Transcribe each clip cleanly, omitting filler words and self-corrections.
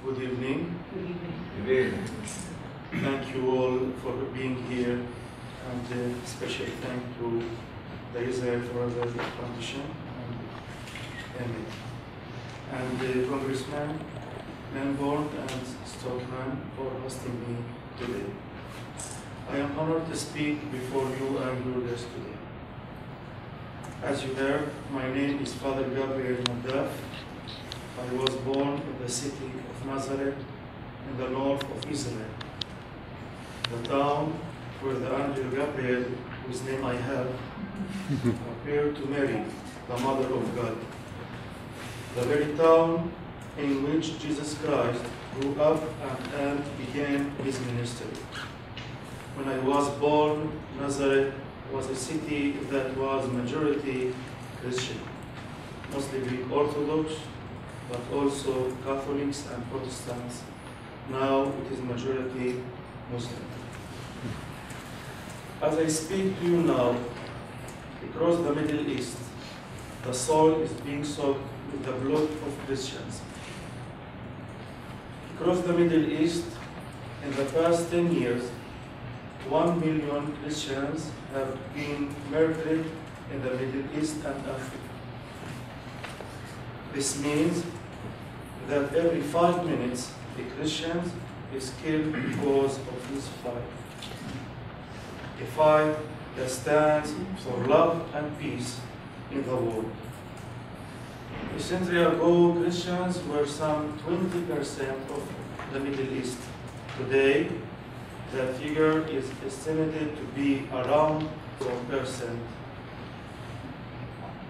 Good evening. Good evening. Good evening. Thank you all for being here, and special thank to the Israel for the Foundation and EMET, and Congressman Lamborn and Stockman for hosting me today. I am honored to speak before you and your guests today. As you heard, my name is Father Gabriel Naddaf. I was born in the city of Nazareth in the north of Israel, the town where the angel Gabriel, whose name I have, appeared to Mary, the mother of God. The very town in which Jesus Christ grew up and began his ministry. When I was born, Nazareth was a city that was majority Christian, mostly Greek Orthodox, but also Catholics and Protestants. Now it is majority Muslim. As I speak to you now, across the Middle East, the soil is being soaked with the blood of Christians. Across the Middle East, in the past 10 years, 1 million Christians have been murdered in the Middle East and Africa. This means that every 5 minutes, a Christian is killed because of this fight. A fight that stands for love and peace in the world. A century ago, Christians were some 20% of the Middle East. Today, the figure is estimated to be around 4%.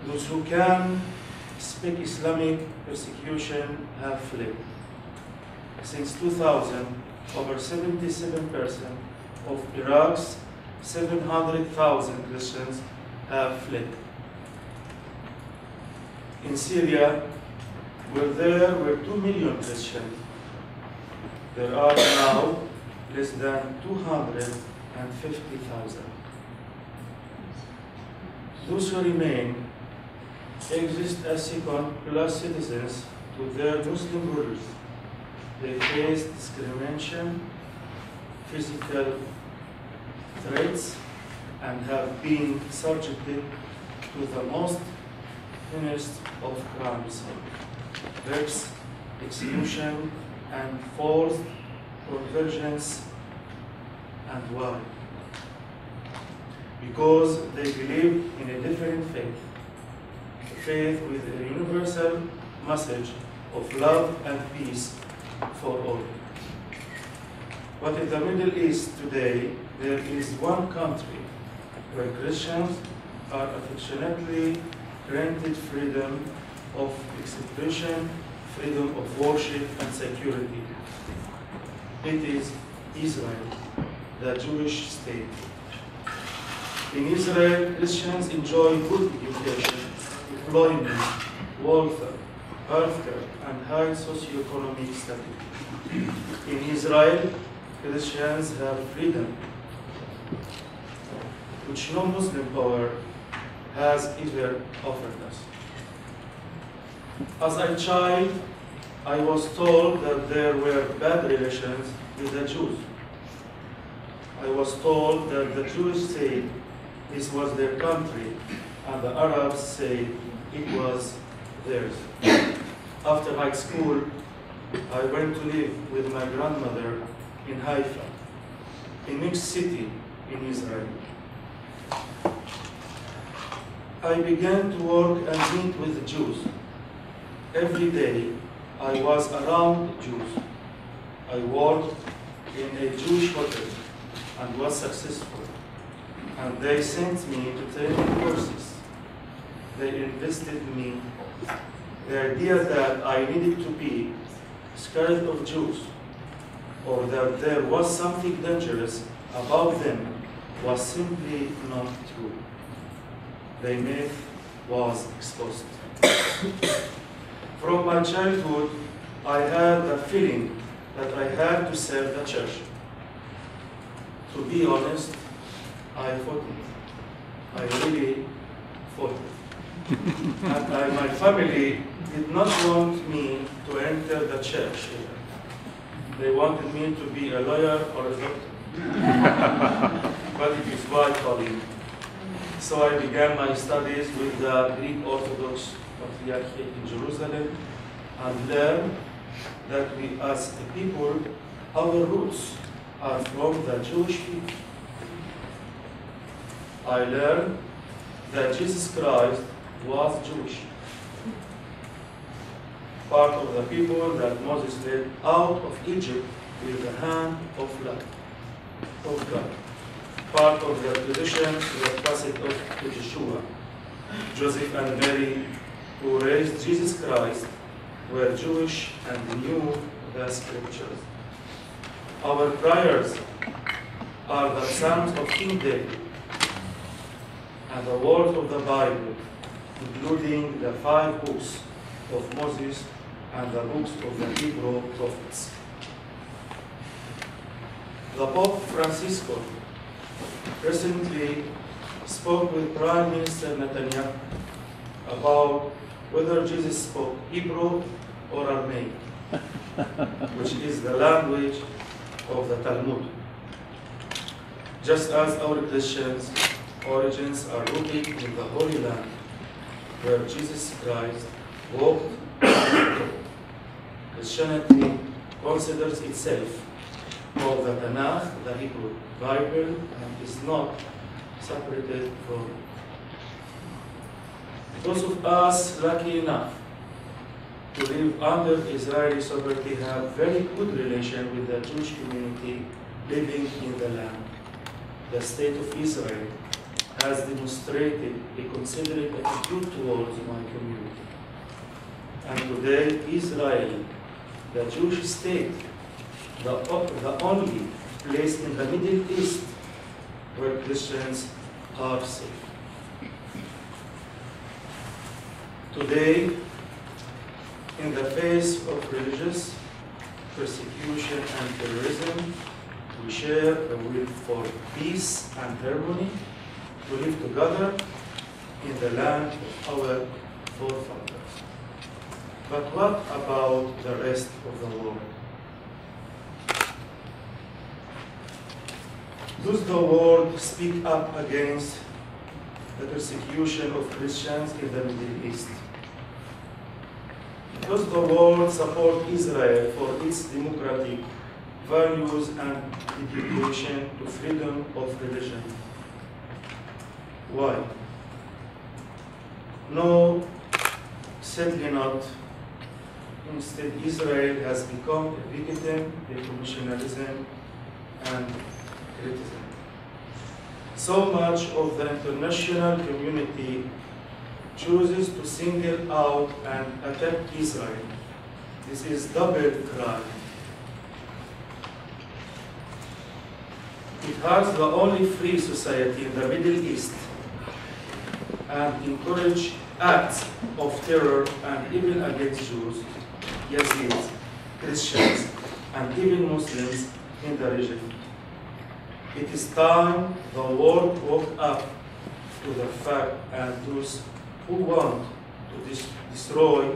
Those who can speak Islamic persecution have fled. Since 2000, over 77% of Iraq's 700,000 Christians have fled. In Syria, where there were 2 million Christians, there are now less than 250,000. Those who remain exist as second-class citizens to their Muslim rulers. They face discrimination, physical threats, and have been subjected to the most heinous of crimes: rapes, execution, and forced conversions. And why? Because they believe in a different faith, a faith with a universal message of love and peace for all. But in the Middle East today, there is one country where Christians are affectionately granted freedom of expression, freedom of worship, and security. It is Israel, the Jewish state. In Israel, Christians enjoy good education, employment, welfare, healthcare, and high socioeconomic status. In Israel, Christians have freedom, which no Muslim power has ever offered us. As a child, I was told that there were bad relations with the Jews. I was told that the Jews said this was their country, and the Arabs said it was theirs. After high school, I went to live with my grandmother in Haifa, a mixed city in Israel. I began to work and meet with the Jews. Every day, I was around Jews. I worked in a Jewish hotel and was successful. And they sent me to training courses. They invested in me. The idea that I needed to be scared of Jews or that there was something dangerous about them was simply not true. The myth was exposed. From my childhood, I had the feeling that I had to serve the church. To be honest, I fought it. I really fought it. And my family did not want me to enter the church either. they wanted me to be a lawyer or a doctor. But it is white calling. So I began my studies with the Greek Orthodox Patriarchate in Jerusalem and learned that we as a people, our roots are from the Jewish people. I learned that Jesus Christ was Jewish, part of the people that Moses led out of Egypt with the hand of God, part of the tradition that passed off to Yeshua. Joseph and Mary, who raised Jesus Christ, were Jewish and knew the scriptures. Our prayers are the Psalms of King David and the words of the Bible, including the 5 books of Moses and the books of the Hebrew prophets. The Pope Francisco recently spoke with Prime Minister Netanyahu about whether Jesus spoke Hebrew or Aramaic, which is the language of the Talmud. Just as our Christians' origins are rooted in the Holy Land, where Jesus Christ walked, Christianity considers itself of the Tanakh, the Hebrew Bible, and is not separated from it. Those of us lucky enough to live under Israeli sovereignty have very good relation with the Jewish community living in the land. The state of Israel has demonstrated a considerate attitude towards my community. And today, Israel, the Jewish state, the only place in the Middle East where Christians are safe. Today, in the face of religious persecution and terrorism, we share a will for peace and harmony, to live together in the land of our forefathers. But what about the rest of the world? Does the world speak up against the persecution of Christians in the Middle East? Does the world support Israel for its democratic values and dedication to freedom of religion? Why? No, sadly not. Instead, Israel has become a victim of commissionalism and criticism. So much of the international community chooses to single out and attack Israel. This is double crime. It has the only free society in the Middle East and encourage acts of terror and even against Jews, Yazidis, Christians, and even Muslims in the region. It is time the world woke up to the fact, and those who want to destroy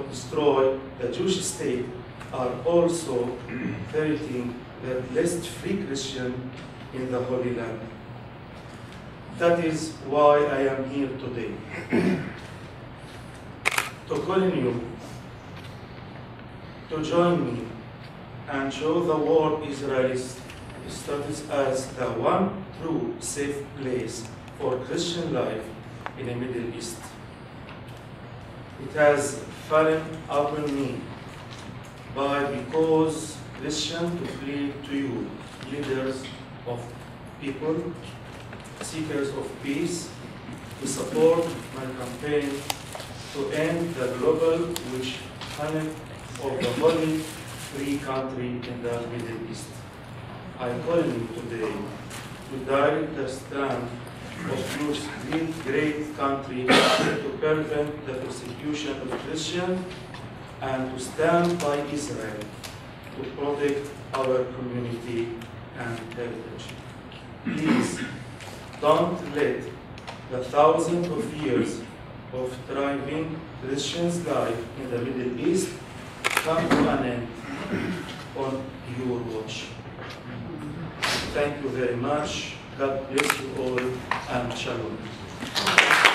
the Jewish state are also threatening the less free Christian in the Holy Land. That is why I am here today, to call on you to join me and show the world Israel's status as the one true safe place for Christian life in the Middle East. It has fallen upon me because Christians to plead to you, leaders of people, seekers of peace, to support my campaign to end the global witch hunt of the holy free country in the Middle East. I call you today to direct the stand of your great country to prevent the persecution of Christians and to stand by Israel to protect our community and heritage. Please don't let the thousands of years of thriving Christians' life in the Middle East come to an end. on your watch. Thank you very much. God bless you all, and shalom.